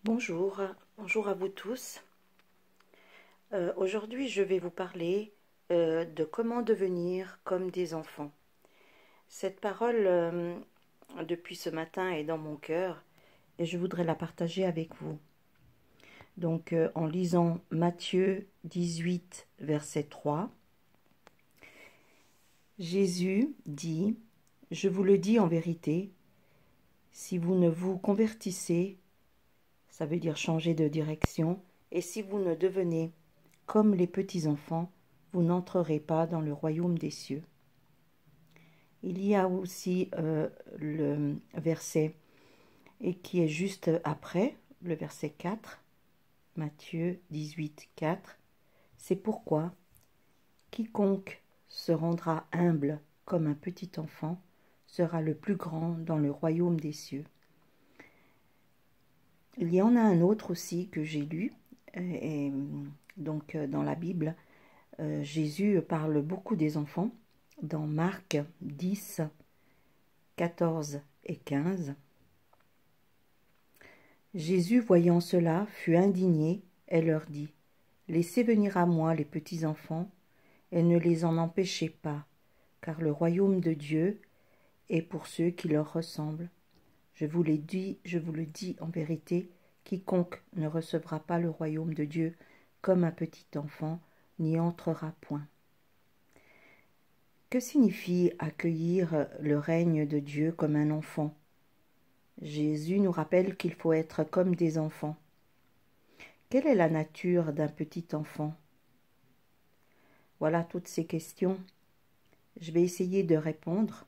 Bonjour, bonjour à vous tous. Aujourd'hui, je vais vous parler de comment devenir comme des enfants. Cette parole, depuis ce matin, est dans mon cœur et je voudrais la partager avec vous. Donc, en lisant Matthieu 18, verset 3, Jésus dit, « Je vous le dis en vérité, si vous ne vous convertissez, ça veut dire changer de direction, et si vous ne devenez comme les petits-enfants, vous n'entrerez pas dans le royaume des cieux. » Il y a aussi le verset et qui est juste après, le verset 4, Matthieu 18, 4. « C'est pourquoi quiconque se rendra humble comme un petit enfant sera le plus grand dans le royaume des cieux. » Il y en a un autre aussi que j'ai lu, et donc dans la Bible, Jésus parle beaucoup des enfants, dans Marc 10, 14 et 15. Jésus, voyant cela, fut indigné et leur dit, « Laissez venir à moi les petits enfants, et ne les en empêchez pas, car le royaume de Dieu est pour ceux qui leur ressemblent. Je vous le dis en vérité, quiconque ne recevra pas le royaume de Dieu comme un petit enfant n'y entrera point. » Que signifie accueillir le règne de Dieu comme un enfant? Jésus nous rappelle qu'il faut être comme des enfants. Quelle est la nature d'un petit enfant? Voilà toutes ces questions. Je vais essayer de répondre.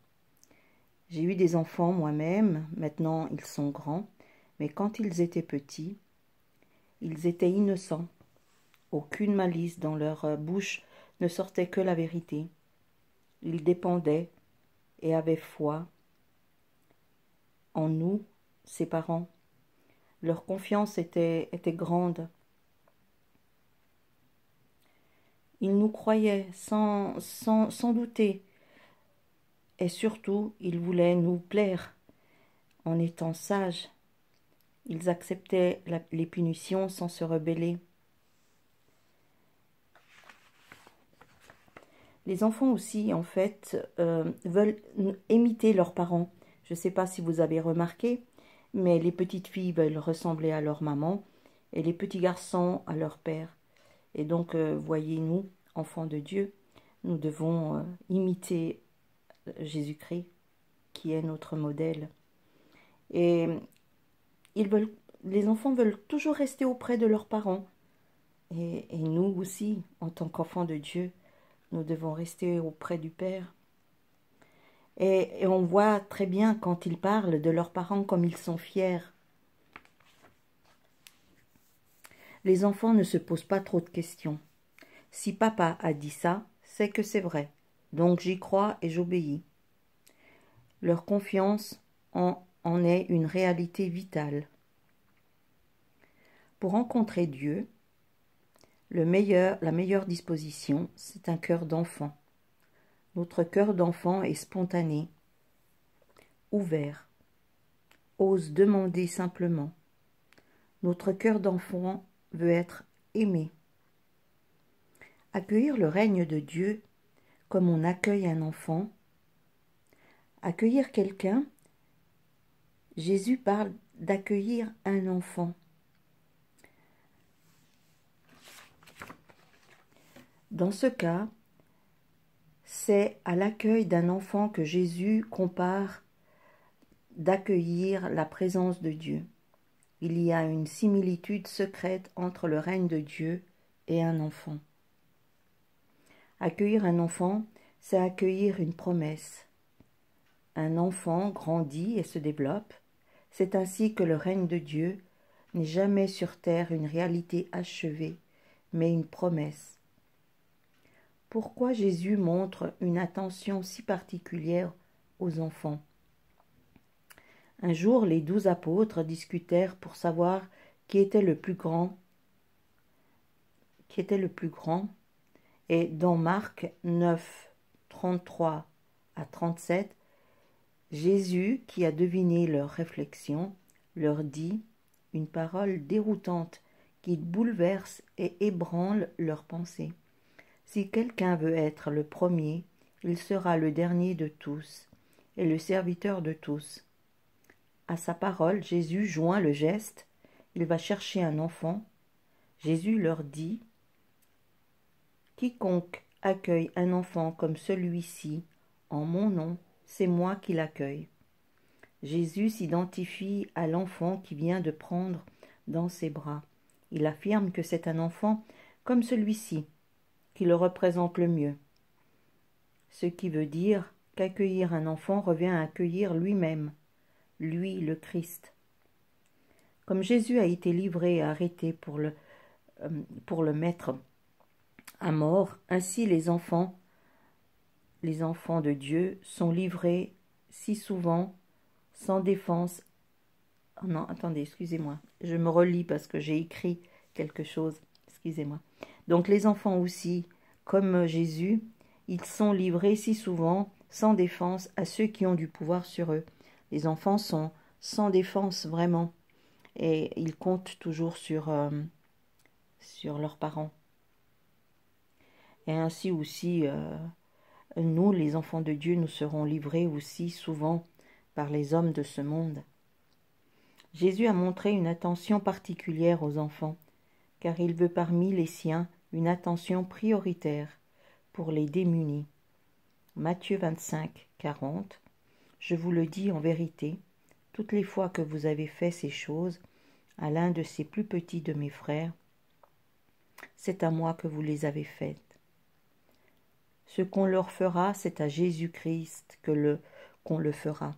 J'ai eu des enfants moi-même, maintenant ils sont grands, mais quand ils étaient petits, ils étaient innocents. Aucune malice dans leur bouche, ne sortait que la vérité. Ils dépendaient et avaient foi en nous, ses parents. Leur confiance était grande. Ils nous croyaient sans douter. Et surtout, ils voulaient nous plaire en étant sages. Ils acceptaient les punitions sans se rebeller. Les enfants aussi, en fait, veulent imiter leurs parents. Je ne sais pas si vous avez remarqué, mais les petites filles veulent ressembler à leur maman et les petits garçons à leur père. Et donc, voyez-nous, enfants de Dieu, nous devons imiter Jésus-Christ, qui est notre modèle. Et les enfants veulent toujours rester auprès de leurs parents. Et nous aussi, en tant qu'enfants de Dieu, nous devons rester auprès du Père. Et on voit très bien quand ils parlent de leurs parents comme ils sont fiers. Les enfants ne se posent pas trop de questions. Si papa a dit ça, c'est que c'est vrai. Donc j'y crois et j'obéis. Leur confiance en est une réalité vitale. Pour rencontrer Dieu, la meilleure disposition, c'est un cœur d'enfant. Notre cœur d'enfant est spontané, ouvert, ose demander simplement. Notre cœur d'enfant veut être aimé. Accueillir le règne de Dieu comme on accueille un enfant. Accueillir quelqu'un, Jésus parle d'accueillir un enfant. Dans ce cas, c'est à l'accueil d'un enfant que Jésus compare d'accueillir la présence de Dieu. Il y a une similitude secrète entre le règne de Dieu et un enfant. Accueillir un enfant, c'est accueillir une promesse. Un enfant grandit et se développe. C'est ainsi que le règne de Dieu n'est jamais sur terre une réalité achevée, mais une promesse. Pourquoi Jésus montre une attention si particulière aux enfants? Un jour, les 12 apôtres discutèrent pour savoir qui était le plus grand. Et dans Marc 9, 33 à 37, Jésus, qui a deviné leurs réflexions, leur dit une parole déroutante qui bouleverse et ébranle leurs pensées. Si quelqu'un veut être le premier, il sera le dernier de tous et le serviteur de tous. À sa parole, Jésus joint le geste. Il va chercher un enfant. Jésus leur dit « Quiconque accueille un enfant comme celui-ci, en mon nom, c'est moi qui l'accueille. » Jésus s'identifie à l'enfant qui vient de prendre dans ses bras. Il affirme que c'est un enfant comme celui-ci qui le représente le mieux. Ce qui veut dire qu'accueillir un enfant revient à accueillir lui-même, lui le Christ. Comme Jésus a été livré et arrêté pour le mettre à mort, ainsi les enfants de Dieu sont livrés si souvent sans défense. Oh non, attendez, excusez-moi, je me relis parce que j'ai écrit quelque chose, excusez-moi. Donc les enfants aussi, comme Jésus, ils sont livrés si souvent sans défense à ceux qui ont du pouvoir sur eux. Les enfants sont sans défense vraiment et ils comptent toujours sur leurs parents. Et ainsi aussi, nous, les enfants de Dieu, nous serons livrés aussi souvent par les hommes de ce monde. Jésus a montré une attention particulière aux enfants, car il veut parmi les siens une attention prioritaire pour les démunis. Matthieu 25, 40. Je vous le dis en vérité, toutes les fois que vous avez fait ces choses à l'un de ces plus petits de mes frères, c'est à moi que vous les avez faites. Ce qu'on leur fera, c'est à Jésus-Christ qu'on le fera.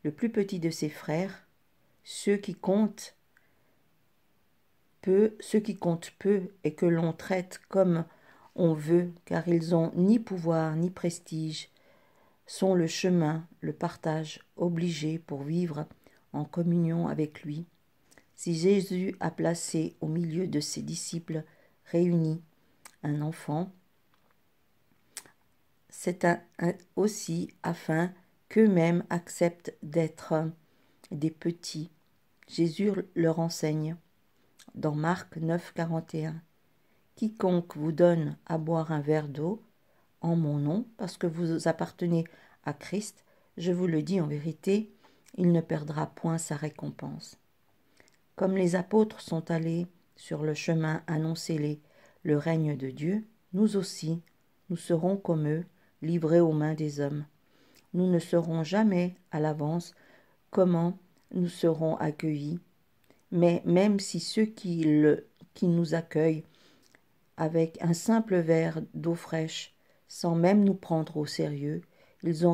Le plus petit de ses frères, ceux qui comptent peu et que l'on traite comme on veut, car ils n'ont ni pouvoir ni prestige, sont le chemin, le partage obligé pour vivre en communion avec lui. Si Jésus a placé au milieu de ses disciples réunis un enfant, c'est aussi afin qu'eux-mêmes acceptent d'être des petits. Jésus leur enseigne dans Marc 9, 41. Quiconque vous donne à boire un verre d'eau en mon nom, parce que vous appartenez à Christ, je vous le dis en vérité, il ne perdra point sa récompense. Comme les apôtres sont allés sur le chemin annoncer le règne de Dieu, nous aussi, nous serons comme eux, livrés aux mains des hommes. Nous ne saurons jamais à l'avance comment nous serons accueillis, mais même si ceux qui nous accueillent avec un simple verre d'eau fraîche, sans même nous prendre au sérieux, ils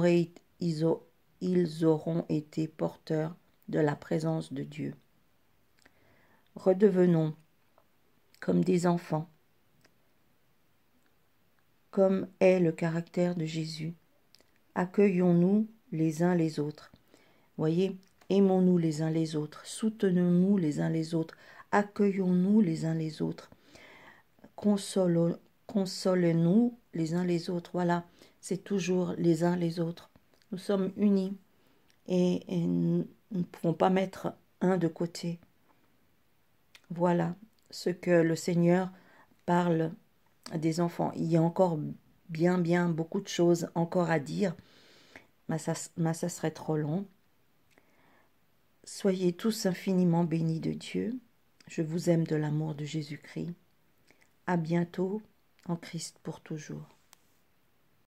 auront été porteurs de la présence de Dieu. Redevenons comme des enfants, comme est le caractère de Jésus. Accueillons-nous les uns les autres. Voyez, aimons-nous les uns les autres, soutenons-nous les uns les autres, accueillons-nous les uns les autres, consolons-nous les uns les autres. Voilà, c'est toujours les uns les autres. Nous sommes unis et nous ne pouvons pas mettre un de côté. Voilà ce que le Seigneur parle des enfants. Il y a encore bien beaucoup de choses encore à dire, mais ça serait trop long. Soyez tous infiniment bénis de Dieu. Je vous aime de l'amour de Jésus-Christ. À bientôt en Christ pour toujours.